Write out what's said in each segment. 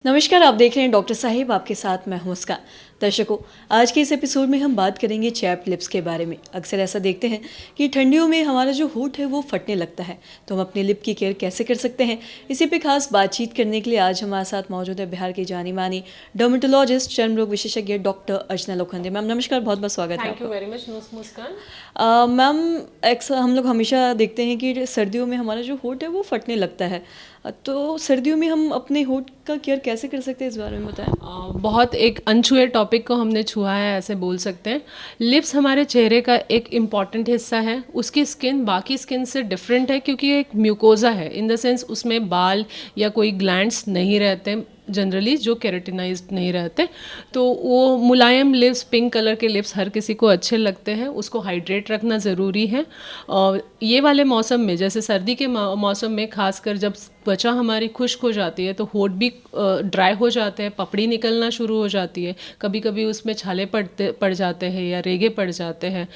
नमस्कार, आप देख रहे हैं डॉक्टर साहिब, आपके साथ मैं हूं मुस्कान। दर्शकों, आज के इस एपिसोड में हम बात करेंगे चैप्ड लिप्स के बारे में। अक्सर ऐसा देखते हैं कि ठंडियों में हमारा जो होंठ है वो फटने लगता है, तो हम अपने लिप की केयर कैसे कर सकते हैं, इसी पे खास बातचीत करने के लिए आज हमारे साथ मौजूद है बिहार की जानी मानी डर्मेटोलॉजिस्ट, चर्म रोग विशेषज्ञ डॉक्टर अर्चना लोखंडे। मैम नमस्कार, बहुत बहुत स्वागत है। Thank you very much Muskan. Ma'am, हम लोग हमेशा देखते हैं कि सर्दियों में हमारा जो होंठ है वो फटने लगता है, तो सर्दियों में हम अपने होंठ का केयर कैसे कर सकते हैं, इस बारे में बताएं। बहुत एक अनछुए टॉपिक को हमने छुआ है, ऐसे बोल सकते हैं। लिप्स हमारे चेहरे का एक इम्पॉर्टेंट हिस्सा है। उसकी स्किन बाकी स्किन से डिफरेंट है क्योंकि ये एक म्यूकोजा है, इन द सेंस उसमें बाल या कोई ग्लैंड्स नहीं रहते जनरली, जो केराटिनाइज्ड नहीं रहते। तो वो मुलायम लिप्स, पिंक कलर के लिप्स हर किसी को अच्छे लगते हैं। उसको हाइड्रेट रखना ज़रूरी है। और ये वाले मौसम में, जैसे सर्दी के मौसम में खासकर जब त्वचा हमारी खुश्क हो जाती है तो होंठ भी ड्राई हो जाते हैं, पपड़ी निकलना शुरू हो जाती है, कभी कभी उसमें छाले पड़ जाते हैं या रेगे पड़ जाते हैं,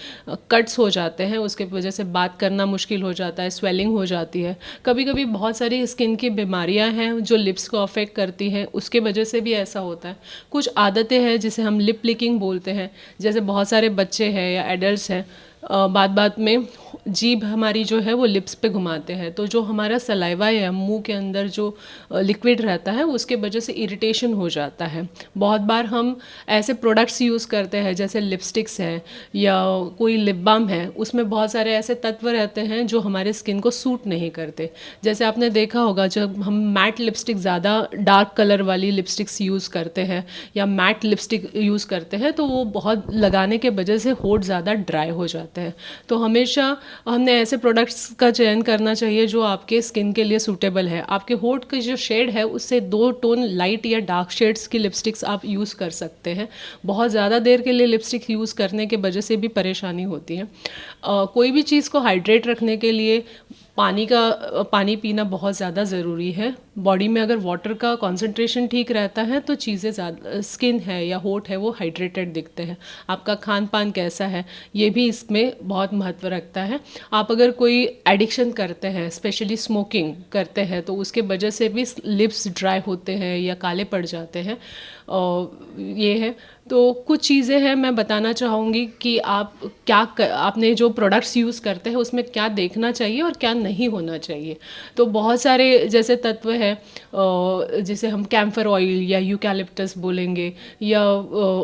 कट्स हो जाते हैं, उसके वजह से बात करना मुश्किल हो जाता है, स्वेलिंग हो जाती है। कभी कभी बहुत सारी स्किन की बीमारियां हैं जो लिप्स को अफेक्ट करती हैं, उसके वजह से भी ऐसा होता है। कुछ आदतें हैं जिसे हम लिप लिकिंग बोलते हैं, जैसे बहुत सारे बच्चे हैं या एडल्ट्स हैं, बात बात में जीभ हमारी जो है वो लिप्स पे घुमाते हैं, तो जो हमारा सलाइवा या मुंह के अंदर जो लिक्विड रहता है उसके वजह से इरिटेशन हो जाता है। बहुत बार हम ऐसे प्रोडक्ट्स यूज़ करते हैं जैसे लिपस्टिक्स है या कोई लिप बाम है, उसमें बहुत सारे ऐसे तत्व रहते हैं जो हमारे स्किन को सूट नहीं करते। जैसे आपने देखा होगा, जब हम मैट लिपस्टिक ज़्यादा डार्क कलर वाली लिपस्टिक्स यूज़ करते हैं या मैट लिपस्टिक यूज़ करते हैं तो वो बहुत लगाने के वजह से होंठ ज़्यादा ड्राई हो जाते हैं। तो हमेशा हमने ऐसे प्रोडक्ट्स का चयन करना चाहिए जो आपके स्किन के लिए सूटेबल है। आपके होंठ की जो शेड है उससे 2 टोन लाइट या डार्क शेड्स की लिपस्टिक्स आप यूज़ कर सकते हैं। बहुत ज़्यादा देर के लिए लिपस्टिक यूज़ करने के वजह से भी परेशानी होती है। कोई भी चीज़ को हाइड्रेट रखने के लिए पानी पीना बहुत ज़्यादा ज़रूरी है। बॉडी में अगर वाटर का कंसंट्रेशन ठीक रहता है तो चीज़ें ज़्यादा, स्किन है या होंठ है वो हाइड्रेटेड दिखते हैं। आपका खान पान कैसा है ये भी इसमें बहुत महत्व रखता है। आप अगर कोई एडिक्शन करते हैं, स्पेशली स्मोकिंग करते हैं, तो उसके वजह से भी लिप्स ड्राई होते हैं या काले पड़ जाते हैं। ये है। तो कुछ चीज़ें हैं मैं बताना चाहूँगी कि आपने जो प्रोडक्ट्स यूज़ करते हैं उसमें क्या देखना चाहिए और क्या नहीं होना चाहिए। तो बहुत सारे जैसे तत्व है, जिसे हम कैम्फर ऑयल या यूकैलिप्टस बोलेंगे, या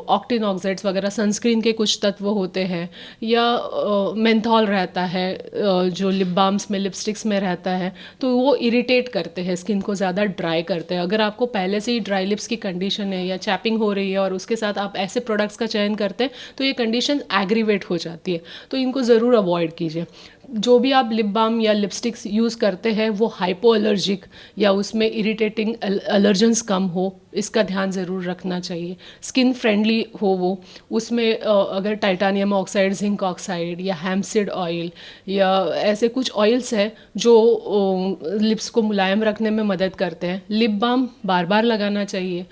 ऑक्टिन ऑक्साइड्स वगैरह सनस्क्रीन के कुछ तत्व होते हैं, या मेंथॉल रहता है जो लिप बाम्स में, लिपस्टिक्स में रहता है, तो वो इरिटेट करते हैं, स्किन को ज़्यादा ड्राई करते हैं। अगर आपको पहले से ही ड्राई लिप्स की कंडीशन है या चैपिंग हो रही है और उसके साथ आप ऐसे प्रोडक्ट्स का चयन करते हैं तो ये कंडीशन एग्रीवेट हो जाती है, तो इनको ज़रूर अवॉइड कीजिए। जो भी आप लिप बाम या लिपस्टिक्स यूज़ करते हैं वो हाइपो एलर्जिक या उसमें इरिटेटिंग एलर्जेंस कम हो, इसका ध्यान ज़रूर रखना चाहिए। स्किन फ्रेंडली हो वो, उसमें अगर टाइटानियम ऑक्साइड, जिंक ऑक्साइड या हैम्पसीड ऑयल या ऐसे कुछ ऑयल्स हैं जो लिप्स को मुलायम रखने में मदद करते हैं। लिप बाम बार बार लगाना चाहिए।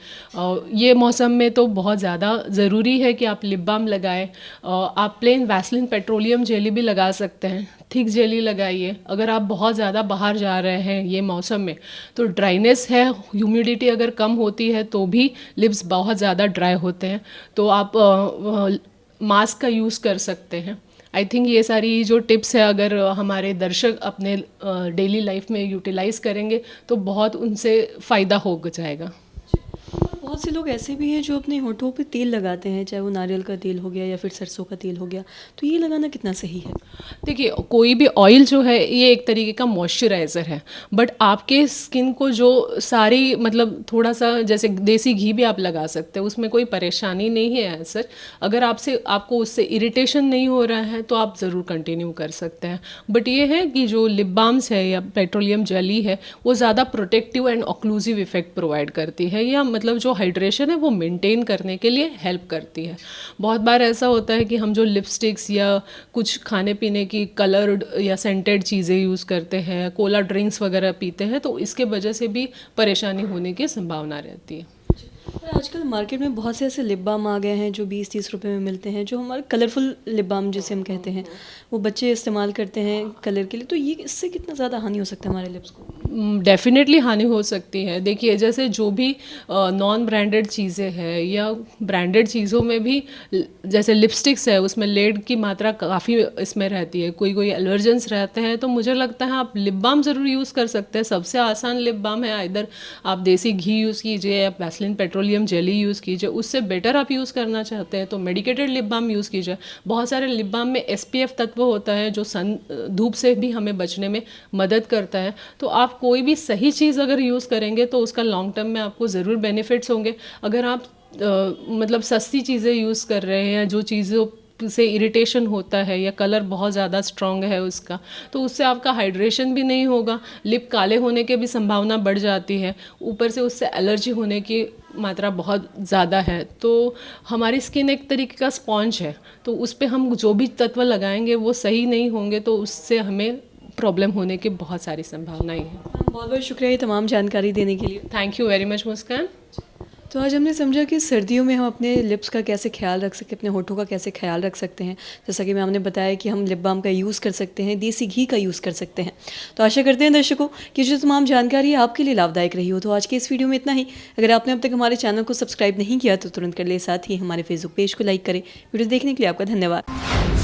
ये मौसम में तो बहुत ज़्यादा ज़रूरी है कि आप लिप बाम लगाएं। आप प्लेन वैसलिन पेट्रोलियम जेली भी लगा सकते हैं, थिक जेली लगाइए। अगर आप बहुत ज़्यादा बाहर जा रहे हैं ये मौसम में तो ड्राइनेस है, ह्यूमिडिटी अगर कम होती है तो भी लिप्स बहुत ज़्यादा ड्राई होते हैं, तो आप मास्क का यूज़ कर सकते हैं। आई थिंक ये सारी जो टिप्स है अगर हमारे दर्शक अपने डेली लाइफ में यूटिलाइज़ करेंगे तो बहुत उनसे फ़ायदा हो जाएगा। बहुत से लोग ऐसे भी हैं जो अपने होठों पे तेल लगाते हैं, चाहे वो नारियल का तेल हो गया या फिर सरसों का तेल हो गया, तो ये लगाना कितना सही है? देखिए, कोई भी ऑयल जो है ये एक तरीके का मॉइस्चराइज़र है, बट आपके स्किन को जो सारी, मतलब थोड़ा सा जैसे देसी घी भी आप लगा सकते हैं, उसमें कोई परेशानी नहीं है सर। अगर आपको उससे इरिटेशन नहीं हो रहा है तो आप ज़रूर कंटिन्यू कर सकते हैं। बट ये है कि जो लिप बाम्स है या पेट्रोलियम जेली है वो ज़्यादा protective and occlusive effect provide करती है, या मतलब जो हाइड्रेशन है वो मेंटेन करने के लिए हेल्प करती है। बहुत बार ऐसा होता है कि हम जो लिपस्टिक्स या कुछ खाने पीने की कलर्ड या सेंटेड चीज़ें यूज़ करते हैं, कोला ड्रिंक्स वगैरह पीते हैं, तो इसके वजह से भी परेशानी होने की संभावना रहती है। और आजकल मार्केट में बहुत से ऐसे लिप बाम आ गए हैं जो 20-30 रुपए में मिलते हैं, जो हमारे कलरफुल लिप बाम जिसे हम कहते हैं, वो बच्चे इस्तेमाल करते हैं कलर के लिए। तो ये इससे कितना ज़्यादा हानि हो सकता है हमारे लिप्स को? डेफिनेटली हानि हो सकती है। देखिए, जैसे जो भी नॉन ब्रांडेड चीज़ें हैं या ब्रांडेड चीज़ों में भी जैसे लिपस्टिक्स है, उसमें लेड की मात्रा काफ़ी इसमें रहती है, कोई कोई एलर्जेंस रहते हैं। तो मुझे लगता है आप लिप बाम ज़रूर यूज़ कर सकते हैं। सबसे आसान लिप बाम है, इधर आप देसी घी यूज़ कीजिए या वैसलीन पेट्रोलियम जेली यूज़ कीजिए। उससे बेटर आप यूज़ करना चाहते हैं तो मेडिकेटेड लिप बाम यूज़ कीजिए। बहुत सारे लिप बाम में SPF तत्व होता है जो धूप से भी हमें बचने में मदद करता है। तो आप कोई भी सही चीज़ अगर यूज़ करेंगे तो उसका लॉन्ग टर्म में आपको ज़रूर बेनिफिट्स होंगे। अगर आप मतलब सस्ती चीज़ें यूज़ कर रहे हैं, जो चीज़ों से इरिटेशन होता है या कलर बहुत ज़्यादा स्ट्रॉन्ग है उसका, तो उससे आपका हाइड्रेशन भी नहीं होगा, लिप काले होने की भी संभावना बढ़ जाती है, ऊपर से उससे एलर्जी होने की मात्रा बहुत ज़्यादा है। तो हमारी स्किन एक तरीके का स्पॉन्ज है, तो उस पर हम जो भी तत्व लगाएंगे वो सही नहीं होंगे तो उससे हमें प्रॉब्लम होने की बहुत सारी संभावनाएं हैं। बहुत बहुत शुक्रिया ये तमाम जानकारी देने के लिए। थैंक यू वेरी मच मुस्कान। तो आज हमने समझा कि सर्दियों में हम अपने लिप्स का कैसे ख्याल रख सकते हैं, अपने होठों का कैसे ख्याल रख सकते हैं। जैसा कि मैम ने बताया कि हम लिप बाम का यूज़ कर सकते हैं, देसी घी का यूज़ कर सकते हैं। तो आशा करते हैं दर्शकों कि जो तमाम जानकारी है आपके लिए लाभदायक रही हो। तो आज के इस वीडियो में इतना ही। अगर आपने अब तक हमारे चैनल को सब्सक्राइब नहीं किया तो तुरंत कर ले, साथ ही हमारे फेसबुक पेज को लाइक करें। वीडियो देखने के लिए आपका धन्यवाद।